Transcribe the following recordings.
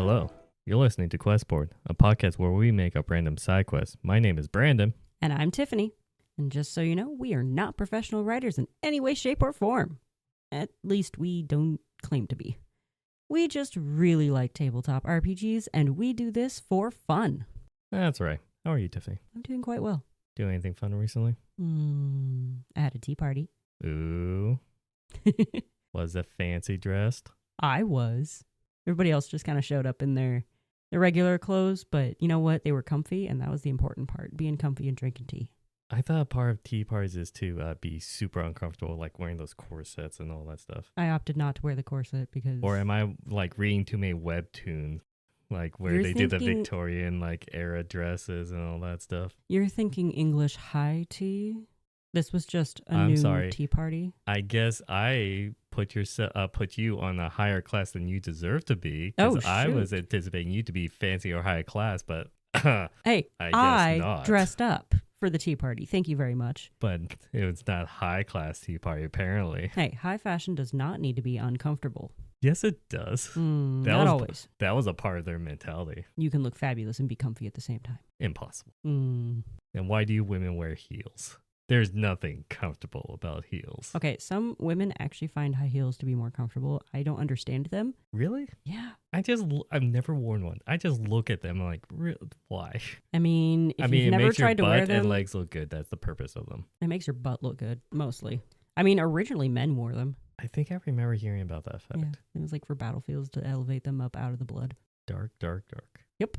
Hello, you're listening to Questboard, a podcast where we make up random side quests. My name is Brandon. And I'm Tiffany. And just so you know, we are not professional writers in any way, shape, or form. At least we don't claim to be. We just really like tabletop RPGs, and we do this for fun. That's right. How are you, Tiffany? I'm doing quite well. Doing anything fun recently? I had a tea party. Ooh. Was it fancy dressed? I was. Everybody else just kind of showed up in their regular clothes, but you know what? They were comfy, and that was the important part, being comfy and drinking tea. I thought part of tea parties is to be super uncomfortable, like wearing those corsets and all that stuff. I opted not to wear the corset because... Or am I like reading too many webtoons, like where they did the Victorian like era dresses and all that stuff? You're thinking English high tea? This was just a new tea party? I guess I put you on a higher class than you deserve to be. Because I was anticipating you to be fancy or high class, but hey, I guess not. Dressed up for the tea party. Thank you very much. But it was not high class tea party, apparently. Hey, high fashion does not need to be uncomfortable. Yes, it does. Not always. That was a part of their mentality. You can look fabulous and be comfy at the same time. Impossible. And why do you women wear heels? There's nothing comfortable about heels. Okay, some women actually find high heels to be more comfortable. I don't understand them. Really? Yeah. I've never worn one. I just look at them like, why? I mean, if you've never tried to wear them, it makes your butt and legs look good. That's the purpose of them. It makes your butt look good, mostly. I mean, originally men wore them. I think I remember hearing about that fact. Yeah, it was like for battlefields to elevate them up out of the blood. Dark, dark, dark. Yep.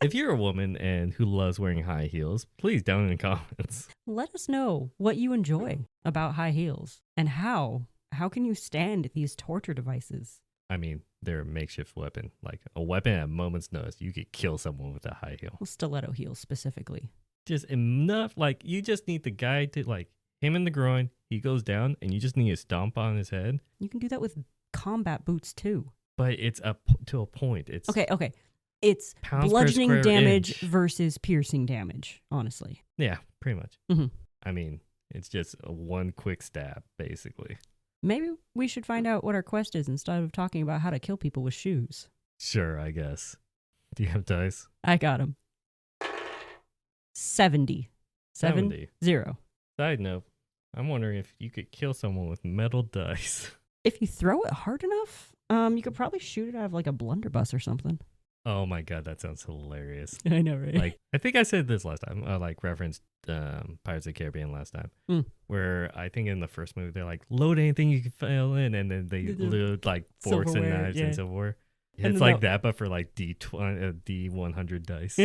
If you're a woman and who loves wearing high heels, please down in the comments. Let us know what you enjoy about high heels and how. How can you stand these torture devices? I mean, they're a makeshift weapon. Like a weapon at a moment's notice. You could kill someone with a high heel. Well, stiletto heels specifically. Just enough. Like you just need the guy to like him in the groin. He goes down and you just need to stomp on his head. You can do that with combat boots too. But it's up to a point. It's okay. It's bludgeoning damage versus piercing damage, honestly. Yeah, pretty much. Mm-hmm. I mean, it's just one quick stab, basically. Maybe we should find out what our quest is instead of talking about how to kill people with shoes. Sure, I guess. Do you have dice? I got them. 70. 70. 0. Side note, I'm wondering if you could kill someone with metal dice. If you throw it hard enough, you could probably shoot it out of like a blunderbuss or something. Oh my god, that sounds hilarious. I know, right? Like, I think I said this last time. I referenced Pirates of the Caribbean last time, where I think in the first movie they're like, load anything you can fail in, and then they load like forks and knives and silverware. Yeah, it's like that, but for like D100 dice.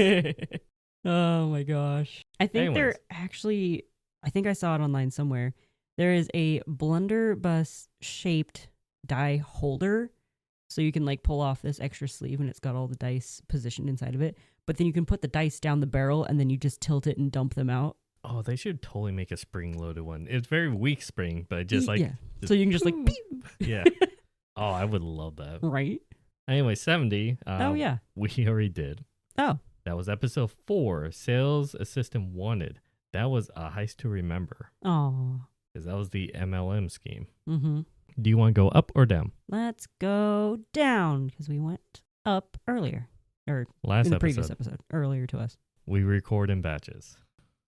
Oh my gosh! I think they're actually. I think I saw it online somewhere. There is a blunderbuss shaped die holder. So you can like pull off this extra sleeve and it's got all the dice positioned inside of it. But then you can put the dice down the barrel and then you just tilt it and dump them out. Oh, they should totally make a spring-loaded one. It's very weak spring, but just like... Yeah. So you can just like... Pew! Yeah. Oh, I would love that. Right? Anyway, 70. Oh, yeah. We already did. Oh. That was episode 4, Sales Assistant Wanted. That was a heist to remember. Oh. Because that was the MLM scheme. Mm-hmm. Do you want to go up or down? Let's go down because we went up earlier. Or in the previous episode. Earlier to us. We record in batches.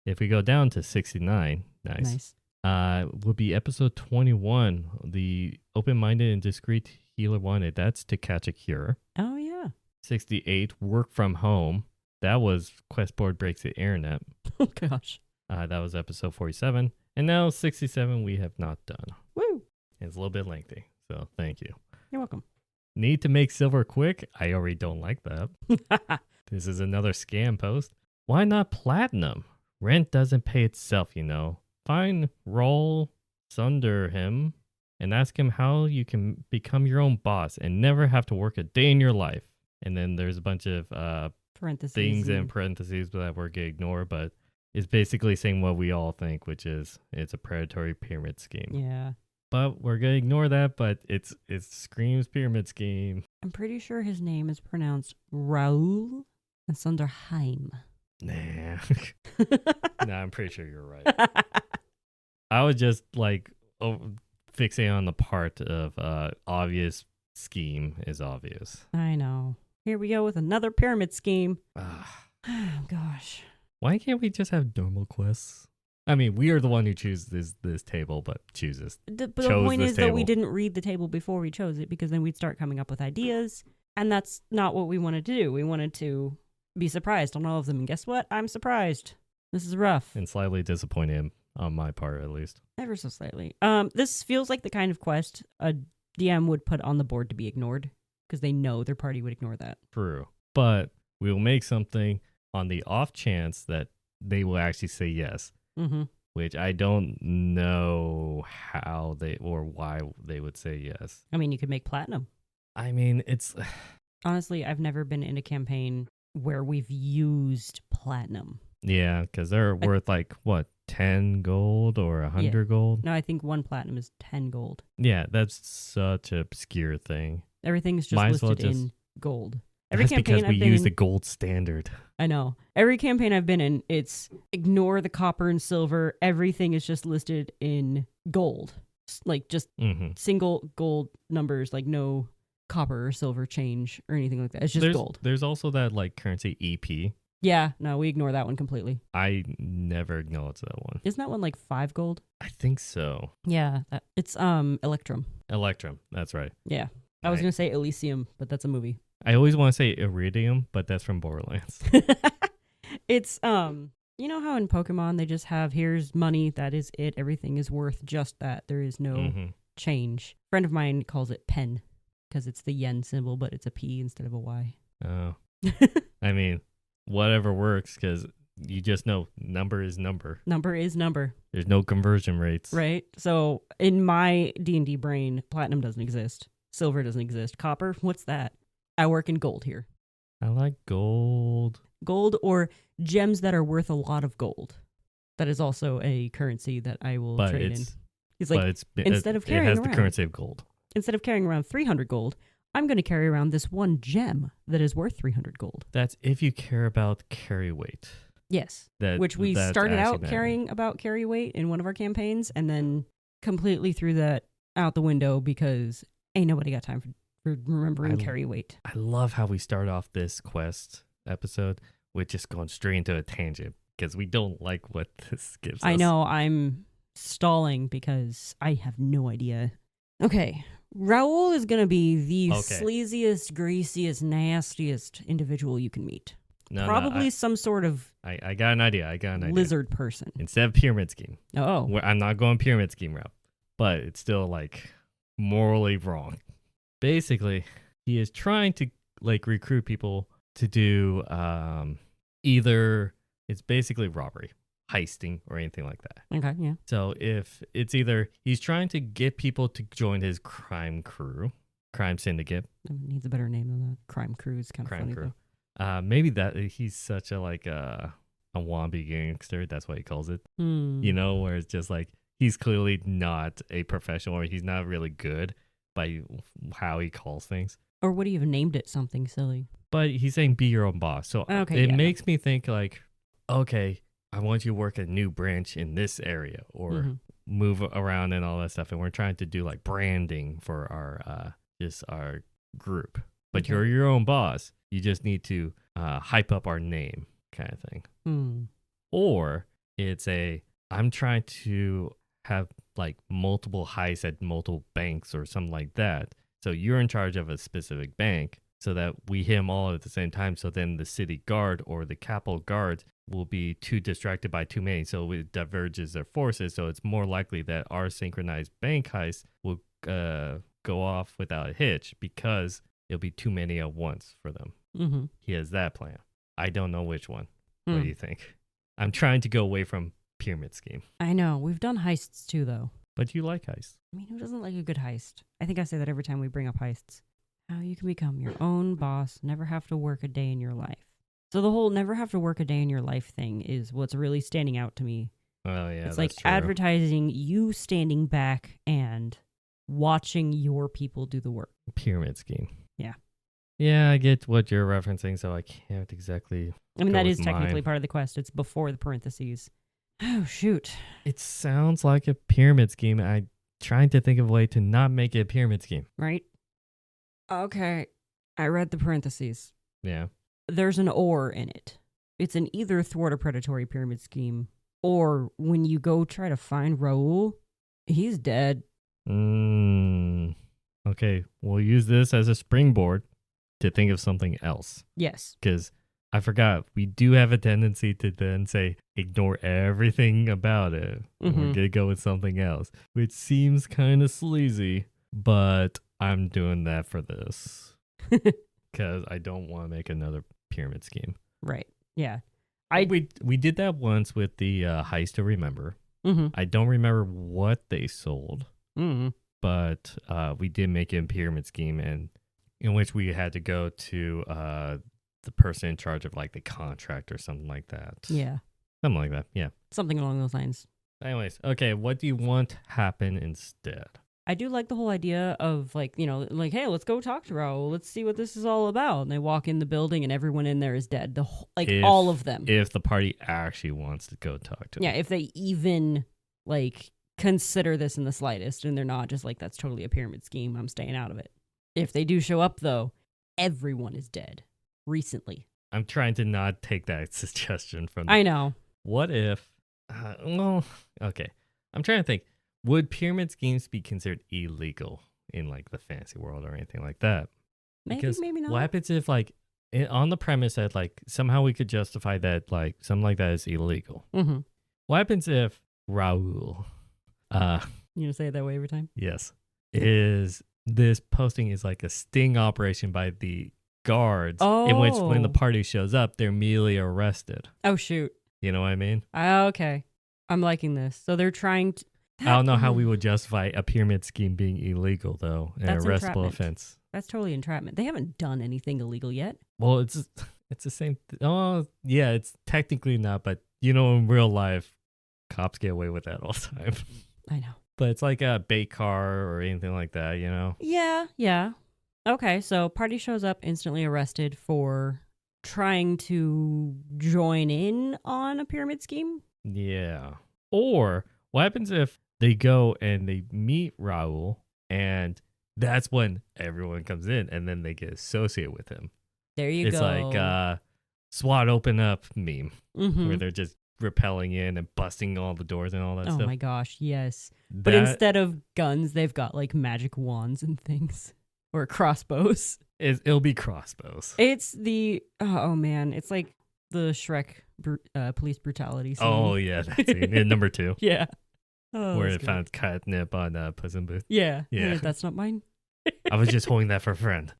If we go down to 69, nice. Would be episode 21, the open-minded and discreet healer wanted. That's to catch a cure. Oh, yeah. 68, work from home. That was Questboard breaks the internet. Oh, gosh. That was episode 47. And now 67 we have not done. Woo! It's a little bit lengthy, so thank you. You're welcome. Need to make silver quick? I already don't like that. This is another scam post. Why not platinum? Rent doesn't pay itself, you know. Fine, roll sunder him and ask him how you can become your own boss and never have to work a day in your life. And then there's a bunch of things in parentheses that we're going to ignore, but it's basically saying what we all think, which is it's a predatory pyramid scheme. Yeah. But we're going to ignore that, but it screams pyramid scheme. I'm pretty sure his name is pronounced Raoul and Sonderheim. Nah. Nah, I'm pretty sure you're right. I was just like fixating on the part of obvious scheme is obvious. I know. Here we go with another pyramid scheme. Ah. Oh, gosh. Why can't we just have normal quests? I mean, we are the one who chooses this table, but chooses. The point is that we didn't read the table before we chose it, because then we'd start coming up with ideas, and that's not what we wanted to do. We wanted to be surprised on all of them, and guess what? I'm surprised. This is rough. And slightly disappointed on my part, at least. Ever so slightly. This feels like the kind of quest a DM would put on the board to be ignored, because they know their party would ignore that. True. But we will make something on the off chance that they will actually say yes. Mm-hmm. Which I don't know how they or why they would say yes. I mean, you could make platinum. I mean, it's... Honestly, I've never been in a campaign where we've used platinum. Yeah, because they're worth like, what, 10 gold or 100 gold? No, I think one platinum is 10 gold. Yeah, that's such an obscure thing. Everything's just listed in gold. Every That's because we use the gold standard. I know. Every campaign I've been in, it's ignore the copper and silver. Everything is just listed in gold. Like just single gold numbers, like no copper or silver change or anything like that. It's just gold. There's also that like currency EP. Yeah, no, we ignore that one completely. I never acknowledge that one. Isn't that one like 5 gold? I think so. Yeah, it's Electrum. Electrum, that's right. Yeah. I was going to say Elysium, but that's a movie. I always want to say Iridium, but that's from Borderlands. It's you know how in Pokemon they just have, here's money, that is it, everything is worth just that, there is no change. A friend of mine calls it pen because it's the yen symbol, but it's a P instead of a Y. Oh. I mean, whatever works, because you just know number is number. Number is number. There's no conversion rates. Right. So in my D&D brain, platinum doesn't exist. Silver doesn't exist. Copper, what's that? I work in gold here. I like gold. Gold or gems that are worth a lot of gold. That is also a currency that I will trade in. It's like, instead of carrying it has around, the currency of gold. Instead of carrying around 300 gold, I'm going to carry around this one gem that is worth 300 gold. That's if you care about carry weight. Yes. Which we started out caring about carry weight in one of our campaigns, and then completely threw that out the window because ain't nobody got time for remembering carry weight. I love how we start off this quest episode with just going straight into a tangent because we don't like what this gives us. I know. I'm stalling because I have no idea. Okay. Raul is going to be the sleaziest, greasiest, nastiest individual you can meet. Probably some sort of I got an idea. Lizard person. Instead of pyramid scheme. Oh. I'm not going pyramid scheme route, but it's still like morally wrong. Basically, he is trying to like recruit people to do either it's basically robbery, heisting, or anything like that. Okay, yeah. So if it's either he's trying to get people to join his crime syndicate. It needs a better name than that. Crime crew is kind of funny though. Maybe that he's such a like a wannabe gangster. That's what he calls it. You know, where it's just like he's clearly not a professional or he's not really good by how he calls things. Or would he have named it something silly? But he's saying be your own boss. So it makes me think like, okay, I want you to work a new branch in this area or move around and all that stuff. And we're trying to do like branding for our our group. But you're your own boss. You just need to hype up our name kind of thing. Or it's I'm trying to have like multiple heists at multiple banks or something like that. So you're in charge of a specific bank so that we hit them all at the same time. So then the city guard or the capital guards will be too distracted by too many. So it diverges their forces. So it's more likely that our synchronized bank heist will go off without a hitch because it'll be too many at once for them. He has that plan. I don't know which one. What do you think? I'm trying to go away from pyramid scheme. I know. We've done heists too, though. But you like heists. I mean, who doesn't like a good heist? I think I say that every time we bring up heists. How you can become your own boss, never have to work a day in your life. So the whole never have to work a day in your life thing is what's really standing out to me. Oh, yeah, it's like advertising you standing back and watching your people do the work. Pyramid scheme. Yeah. Yeah, I get what you're referencing, so I can't exactly. I mean, that is technically part of the quest. It's before the parentheses. Oh, shoot. It sounds like a pyramid scheme. I'm trying to think of a way to not make it a pyramid scheme. Right? Okay. I read the parentheses. Yeah. There's an or in it. It's an either thwart a predatory pyramid scheme, or when you go try to find Raul, he's dead. Okay, we'll use this as a springboard to think of something else. Yes. Because I forgot, we do have a tendency to then say, ignore everything about it. We're going to go with something else, which seems kind of sleazy, but I'm doing that for this. Because I don't want to make another pyramid scheme. Right. Yeah. We did that once with the Heist to Remember. I don't remember what they sold, but we did make a pyramid scheme, and in which we had to go to the person in charge of like the contract or something like that. Yeah. Something like that. Yeah. Something along those lines. Anyways, okay, what do you want happen instead? I do like the whole idea of like, hey, let's go talk to Raul. Let's see what this is all about. And they walk in the building and everyone in there is dead. All of them. If the party actually wants to go talk to them. Yeah, if they even like consider this in the slightest and they're not just like, that's totally a pyramid scheme, I'm staying out of it. If they do show up though, everyone is dead recently. I'm trying to not take that suggestion from them. I know. What if, okay. I'm trying to think. Would pyramid schemes be considered illegal in like the fantasy world or anything like that? Maybe not. What happens if like on the premise that like somehow we could justify that like something like that is illegal? What happens if Raul, you gonna say it that way every time? Yes, is this posting is like a sting operation by the guards, in which when the party shows up, they're immediately arrested. Oh shoot! You know what I mean? Okay, I'm liking this. So they're trying to. I don't know how we would justify a pyramid scheme being illegal, though, an arrestable offense. That's totally entrapment. They haven't done anything illegal yet. Well, it's the same. Oh, yeah, it's technically not, but in real life, cops get away with that all the time. I know. But it's like a bait car or anything like that, Yeah. Okay, so party shows up, instantly arrested for trying to join in on a pyramid scheme? Yeah. Or what happens if they go and they meet Raul, and that's when everyone comes in, and then they get associated with him. There you go. It's like SWAT open up meme, where they're just rappelling in and busting all the doors and all that stuff. Oh my gosh, yes. But instead of guns, they've got like magic wands and things. Or crossbows. It'll be crossbows. It's the, oh man, it's like the Shrek police brutality scene. Oh yeah, that scene. In number 2. Yeah. Oh, where it found catnip on Puss in Boots. Yeah. That's not mine. I was just holding that for a friend.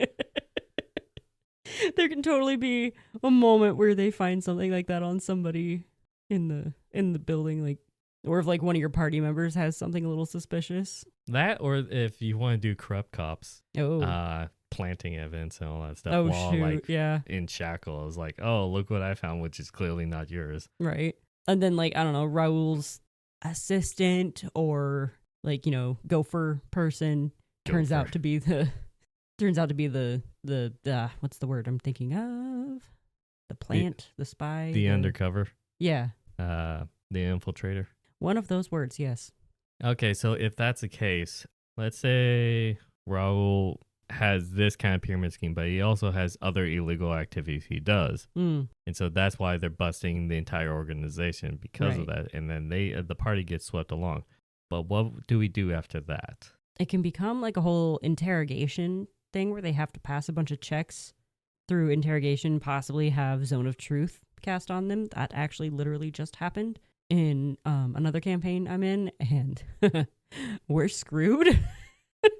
There can totally be a moment where they find something like that on somebody in the building, like, or if like one of your party members has something a little suspicious. That, or if you want to do corrupt cops, planting evidence and all that stuff while like in shackles, like, oh, look what I found, which is clearly not yours. Right. And then like, I don't know, Raul's assistant or like, gopher person turns out to be the what's the word I'm thinking of? The plant, the spy, the undercover. Yeah. The infiltrator. One of those words, yes. Okay, so if that's the case, let's say Raul has this kind of pyramid scheme, but he also has other illegal activities he does. And so that's why they're busting the entire organization because of that. And then the party gets swept along. But what do we do after that? It can become like a whole interrogation thing where they have to pass a bunch of checks through interrogation, possibly have Zone of Truth cast on them. That actually literally just happened in another campaign I'm in, and we're screwed.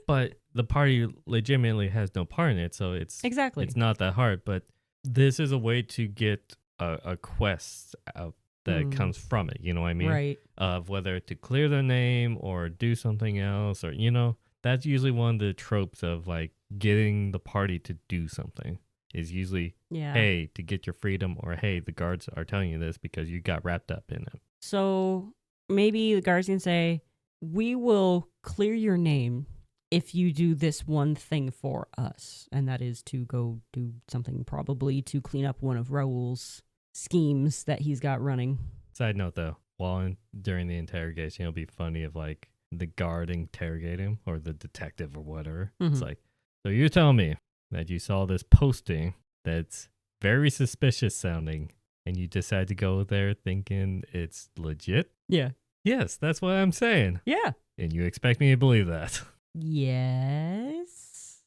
But the party legitimately has no part in it, so it's not that hard. But this is a way to get a quest out that comes from it. You know what I mean? Right. Of whether to clear their name or do something else, or that's usually one of the tropes of like getting the party to do something. Is usually, hey, to get your freedom, or hey, the guards are telling you this because you got wrapped up in it. So maybe the guards can say, we will clear your name if you do this one thing for us. And that is to go do something probably to clean up one of Raul's schemes that he's got running. Side note though, during the interrogation, it'll be funny if like the guard interrogate him or the detective or whatever. It's like, so you're telling me that you saw this posting that's very suspicious sounding and you decide to go there thinking it's legit? Yeah. Yes, that's what I'm saying. Yeah. And you expect me to believe that. Yes.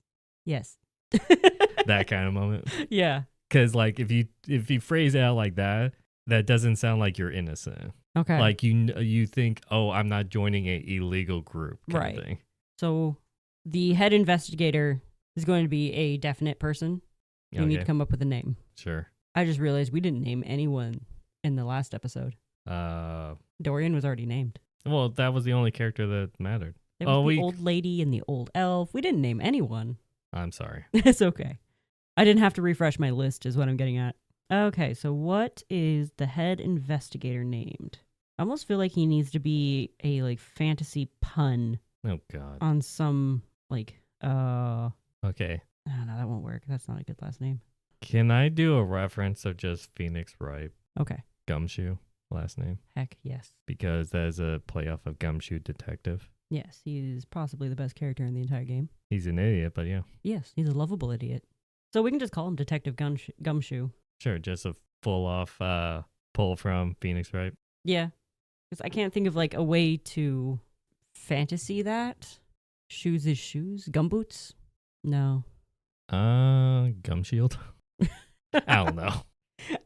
That kind of moment. Yeah. Because like if you phrase it out like that, that doesn't sound like you're innocent. Okay. Like you think, oh, I'm not joining an illegal group kind of thing. So the head investigator is going to be a definite person. You need to come up with a name. Sure. I just realized we didn't name anyone in the last episode. Dorian was already named. Well, that was the only character that mattered. It was the old lady and the old elf. We didn't name anyone. I'm sorry. It's okay. I didn't have to refresh my list is what I'm getting at. Okay, so what is the head investigator named? I almost feel like he needs to be a like fantasy pun. Oh God. On some like Okay. Oh, no, that won't work. That's not a good last name. Can I do a reference of just Phoenix Wright? Okay. Gumshoe last name. Heck yes. Because that is a playoff of Gumshoe Detective. Yes, he's possibly the best character in the entire game. He's an idiot, but yeah. Yes, he's a lovable idiot. So we can just call him Detective Gumshoe. Sure, just a full off pull from Phoenix Wright. Yeah, because I can't think of like a way to fantasy that. Shoes is shoes? Gumboots? No. Gum Shield? I don't know.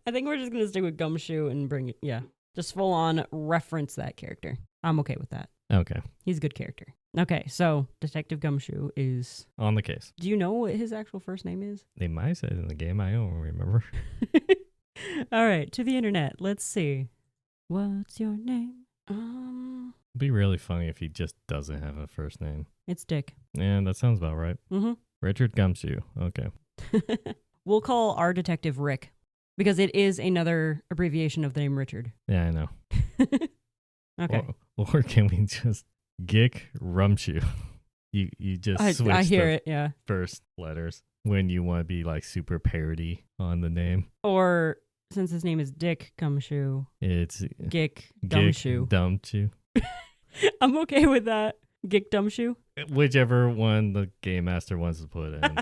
I think we're just going to stick with Gumshoe and bring it, just full on reference that character. I'm okay with that. Okay. He's a good character. Okay, so Detective Gumshoe is... on the case. Do you know what his actual first name is? They might have said it in the game. I don't remember. All right, to the internet. Let's see. What's your name? It'd be really funny if he just doesn't have a first name. It's Dick. Yeah, that sounds about right. Mm-hmm. Richard Gumshoe. Okay. We'll call our detective Rick because it is another abbreviation of the name Richard. Yeah, I know. Okay. Or can we just Gick Rumshoe? You just switch I hear the it, yeah. first letters when you want to be like super parody on the name. Or since his name is Dick Gumshoe, it's Gick Dumshoe. Dumshoe. I'm okay with that. Gick Dumshoe. Whichever one the game master wants to put in.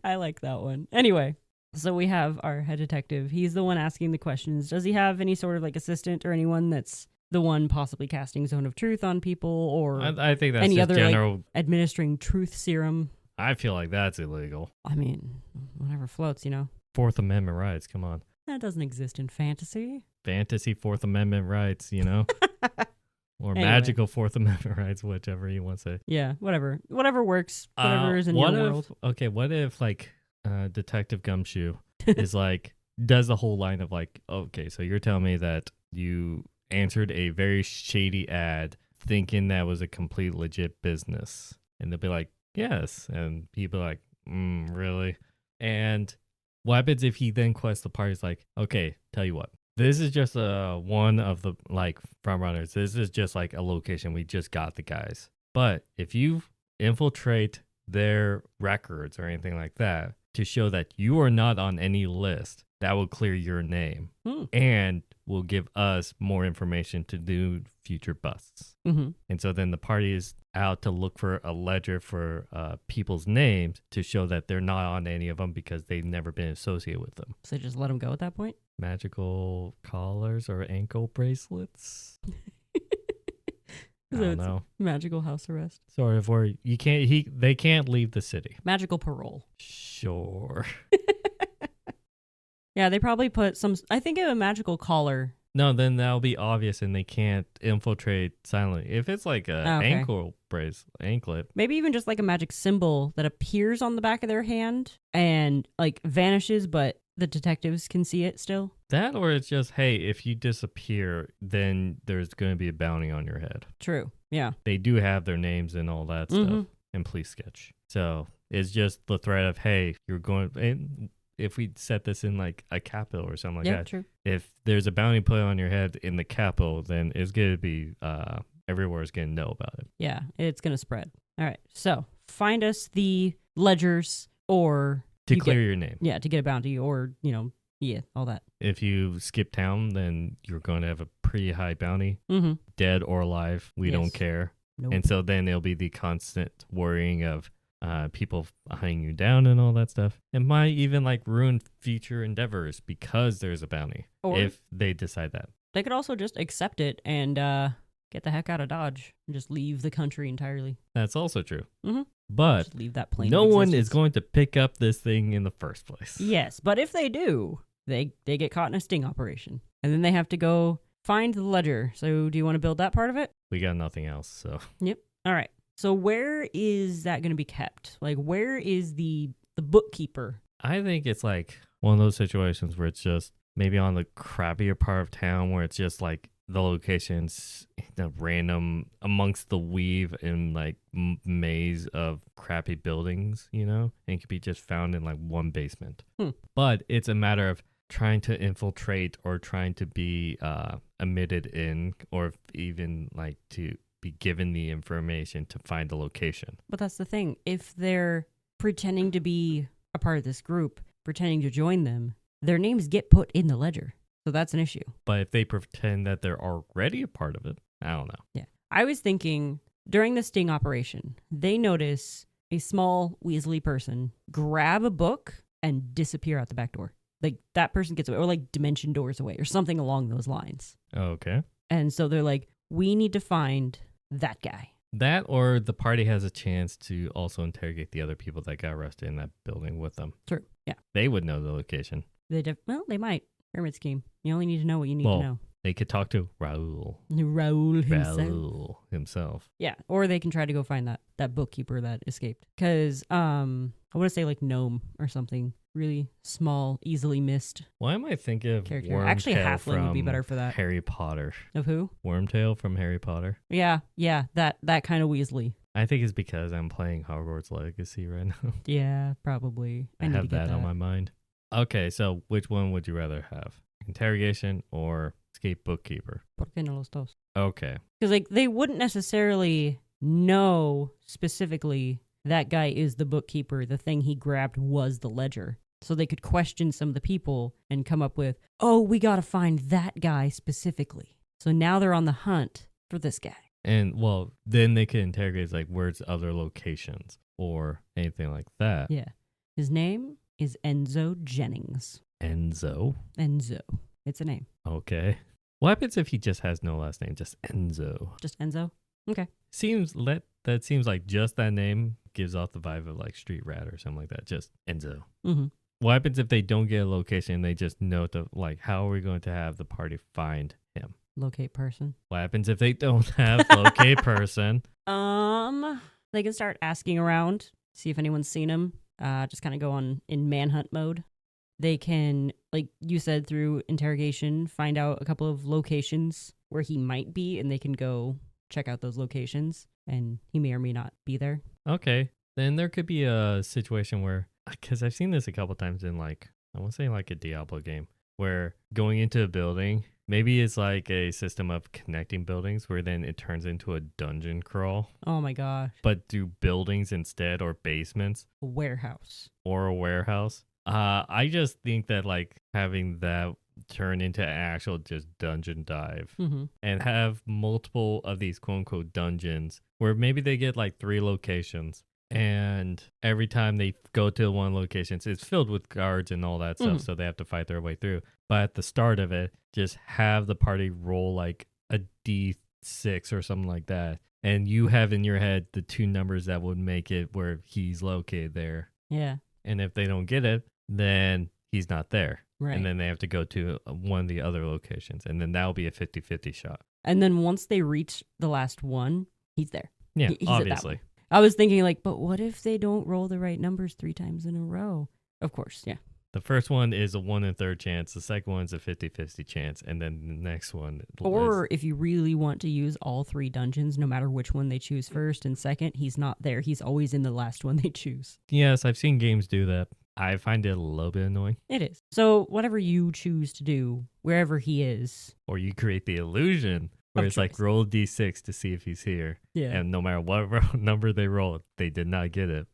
I like that one. Anyway, so we have our head detective. He's the one asking the questions. Does he have any sort of like assistant or anyone that's the one possibly casting Zone of Truth on people or I think that's any just other general. like, administering truth serum? I feel like that's illegal. I mean, whatever floats, you know. Fourth Amendment rights, come on. That doesn't exist in fantasy. Fantasy Fourth Amendment rights, you know? Or anyway. Magical Fourth Amendment rights, whichever you want to say. Yeah, whatever. Whatever works. Whatever is in your world. Okay, what if like Detective Gumshoe is like, does the whole line of like, okay, so you're telling me that you answered a very shady ad thinking that was a complete legit business. And they'll be like, yes. And people like, really? And what happens if he then quests the party's like, okay, tell you what. This is just one of the like front runners. This is just like a location. We just got the guys. But if you infiltrate their records or anything like that to show that you are not on any list, that will clear your name and will give us more information to do future busts. Mm-hmm. And so then the party is out to look for a ledger for people's names to show that they're not on any of them because they've never been associated with them. So just let them go at that point? Magical collars or ankle bracelets? I So don't it's know. magical house arrest. Sort of, or they can't leave the city. Magical parole. Sure. Yeah, they probably put some, I think a magical collar. No, then that'll be obvious and they can't infiltrate silently. If it's like a ankle anklet. Maybe even just like a magic symbol that appears on the back of their hand and like vanishes, but the detectives can see it still. That, or it's just, hey, if you disappear, then there's going to be a bounty on your head. True. Yeah. They do have their names and all that stuff in Police Sketch. So it's just the threat of, hey, you're going... And if we set this in like a capital or something like that, true. If there's a bounty put on your head in the capital, then it's going to be, everywhere's going to know about it. Yeah, it's going to spread. All right. So find us the ledgers or... To clear your name. Yeah, to get a bounty or, all that. If you skip town, then you're going to have a pretty high bounty. Mm-hmm. Dead or alive, we don't care. Nope. And so then it'll be the constant worrying of, people hunting you down and all that stuff. It might even like ruin future endeavors because there's a bounty Or if they decide that. They could also just accept it and get the heck out of Dodge and just leave the country entirely. That's also true. Mm-hmm. But just leave that plane. No one is going to pick up this thing in the first place. Yes, but if they do, they get caught in a sting operation. And then they have to go find the ledger. So do you want to build that part of it? We got nothing else, so. Yep. All right. So where is that going to be kept? Like, where is the bookkeeper? I think it's like one of those situations where it's just maybe on the crappier part of town where it's just like the locations random amongst the weave and like maze of crappy buildings, and it could be just found in like one basement. But it's a matter of trying to infiltrate or trying to be admitted in, or even like to be given the information to find the location. But that's the thing. If they're pretending to be a part of this group, pretending to join them, their names get put in the ledger. So that's an issue. But if they pretend that they're already a part of it, I don't know. Yeah. I was thinking during the sting operation, they notice a small Weasley person grab a book and disappear out the back door. Like that person gets away, or like dimension doors away or something along those lines. Okay. And so they're like, we need to find that guy. That, or the party has a chance to also interrogate the other people that got arrested in that building with them. True. Yeah. They would know the location. They might. Pyramid scheme. You only need to know what you need to know. They could talk to Raul. Raul himself. Yeah, or they can try to go find that bookkeeper that escaped. Because I want to say like gnome or something. Really small, easily missed. Why am I thinking of character? Actually, halfling would be better for that. Harry Potter. Of who? Wormtail from Harry Potter. Yeah, that kind of Weasley. I think it's because I'm playing Hogwarts Legacy right now. Yeah, probably. I have that on my mind. Okay, so which one would you rather have? Interrogation or escape bookkeeper? ¿Por qué no los dos? Okay. Because like they wouldn't necessarily know specifically that guy is the bookkeeper. The thing he grabbed was the ledger. So they could question some of the people and come up with, oh, we got to find that guy specifically. So now they're on the hunt for this guy. And, well, then they could interrogate, like, where's other locations or anything like that. Yeah. His name is Enzo Jennings. Enzo? Enzo. It's a name. Okay. What happens if he just has no last name? Just Enzo? Just Enzo? Okay. That seems like just that name gives off the vibe of, like, Street Rat or something like that. Just Enzo. Mm-hmm. What happens if they don't get a location and they just note how are we going to have the party find him? Locate person. What happens if they don't have locate person? They can start asking around, see if anyone's seen him. Just kind of go in manhunt mode. They can, like you said, through interrogation, find out a couple of locations where he might be, and they can go check out those locations, and he may or may not be there. Okay. Then there could be a situation where, because I've seen this a couple times in I want to say like a Diablo game, where going into a building, maybe it's like a system of connecting buildings where then it turns into a dungeon crawl. Oh my gosh. But do buildings instead, or basements. A warehouse. Or a warehouse. I just think that having that turn into an actual just dungeon dive, and have multiple of these quote unquote dungeons where maybe they get 3 locations. And every time they go to one location, it's filled with guards and all that stuff, so they have to fight their way through. But at the start of it, just have the party roll a D6 or something like that. And you have in your head the 2 numbers that would make it where he's located there. Yeah. And if they don't get it, then he's not there. Right. And then they have to go to one of the other locations. And then that'll be a 50-50 shot. And then once they reach the last one, he's there. Yeah, he's obviously. I was thinking but what if they don't roll the right numbers 3 times in a row? Of course, yeah. The first one is a 1 in 3 chance. The second one's a 50-50 chance. And then the next one Or if you really want to use all 3 dungeons, no matter which one they choose first and second, he's not there. He's always in the last one they choose. Yes, I've seen games do that. I find it a little bit annoying. It is. So whatever you choose to do, wherever he is. Or you create the illusion where it's roll a D6 to see if he's here. Yeah. And no matter what number they roll, they did not get it.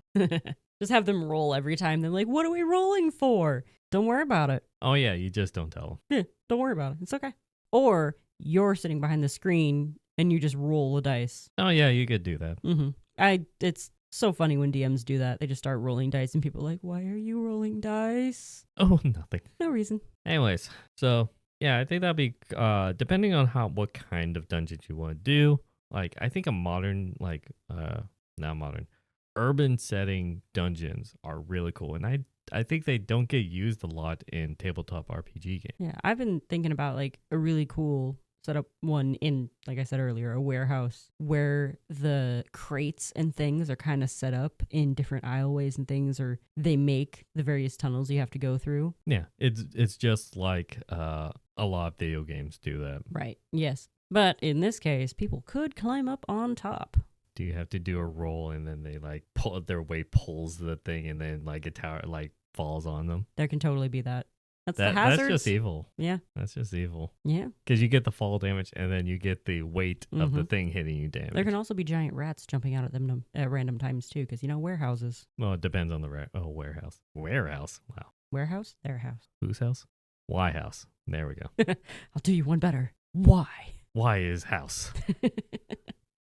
Just have them roll every time. They're like, what are we rolling for? Don't worry about it. Oh, yeah. You just don't tell them. Yeah, don't worry about it. It's okay. Or you're sitting behind the screen and you just roll the dice. Oh, yeah. You could do that. Mm-hmm. It's So funny when DMs do that. They just start rolling dice and people are like, why are you rolling dice? Oh, nothing. No reason. Anyways, so yeah, I think that'd be depending on what kind of dungeons you want to do. Like I think a modern, like not modern, urban setting dungeons are really cool. And I think they don't get used a lot in tabletop RPG games. Yeah, I've been thinking about like a really cool setup one in, like I said earlier, a warehouse where the crates and things are kind of set up in different aisleways and things, or they make the various tunnels you have to go through. Yeah, it's just like a lot of video games do that. Right. Yes. But in this case, people could climb up on top. Do you have to do a roll and then they like pull their weight pulls the thing and then like a tower like falls on them? There can totally be that. That's the hazards. That's just evil. Yeah. That's just evil. Yeah. Because you get the fall damage and then you get the weight of the thing hitting you damage. There can also be giant rats jumping out at them at random times too, because warehouses. Well, it depends on the warehouse. Warehouse? Wow. Warehouse? Their house. Whose house? Why house. There we go. I'll do you one better. Why? Why is house?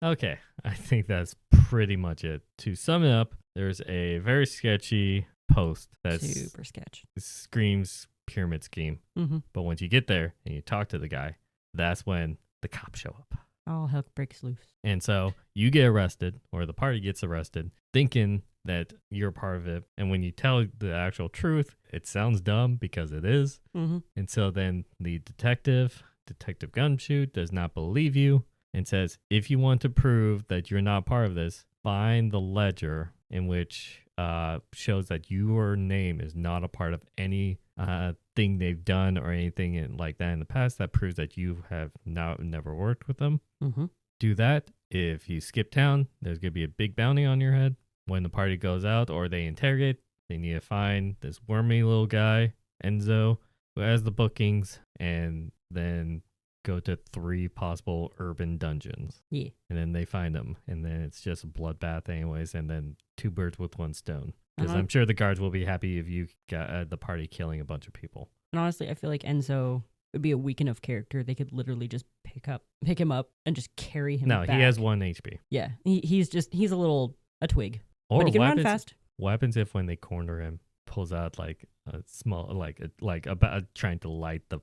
Okay, I think that's pretty much it. To sum it up, there's a very sketchy post that's super sketch. Screams pyramid scheme. But once you get there and you talk to the guy, that's when the cops show up. All hell breaks loose. And so you get arrested, or the party gets arrested, thinking that you're part of it. And when you tell the actual truth, it sounds dumb because it is. And so then the Detective Gumshoe, does not believe you and says, if you want to prove that you're not part of this, find the ledger in which shows that your name is not a part of any thing they've done or anything like that in the past that proves that you have never worked with them. Do that. If you skip town, there's going to be a big bounty on your head. When the party goes out or they interrogate, they need to find this wormy little guy, Enzo, who has the bookings, and then go to 3 possible urban dungeons. Yeah. And then they find them. And then it's just a bloodbath anyways. And then 2 birds with 1 stone. Because I'm sure the guards will be happy if you got the party killing a bunch of people. And honestly, I feel like Enzo would be a weak enough character. They could literally just pick him up and just carry him back. He has 1 HP. Yeah. He's a twig. Or but he can run fast. What happens if when they corner him, pulls out like a small, like about trying to light the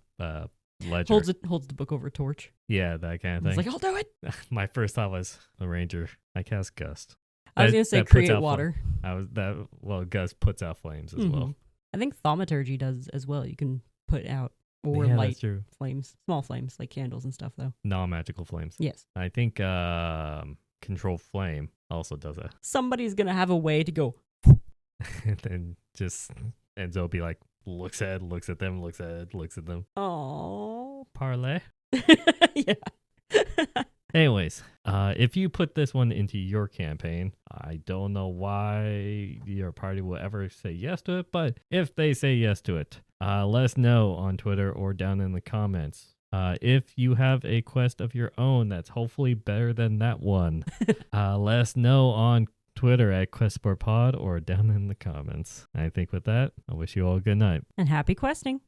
ledger. Holds the book over a torch. Yeah, that kind of thing. He's like, I'll do it. My first thought was a ranger. I cast Gust. I was gonna say create water. Gust puts out flames as well. I think thaumaturgy does as well. You can put out or light flames, small flames like candles and stuff though. Non-magical flames. Yes. I think control flame also does that. Somebody's gonna have a way to go. And then just Enzo will be like, looks at them. Oh, parlay. Yeah. Anyways, if you put this one into your campaign, I don't know why your party will ever say yes to it, but if they say yes to it, let us know on Twitter or down in the comments. If you have a quest of your own that's hopefully better than that one, let us know on Twitter at QuestSportPod or down in the comments. I think with that, I wish you all a good night. And happy questing.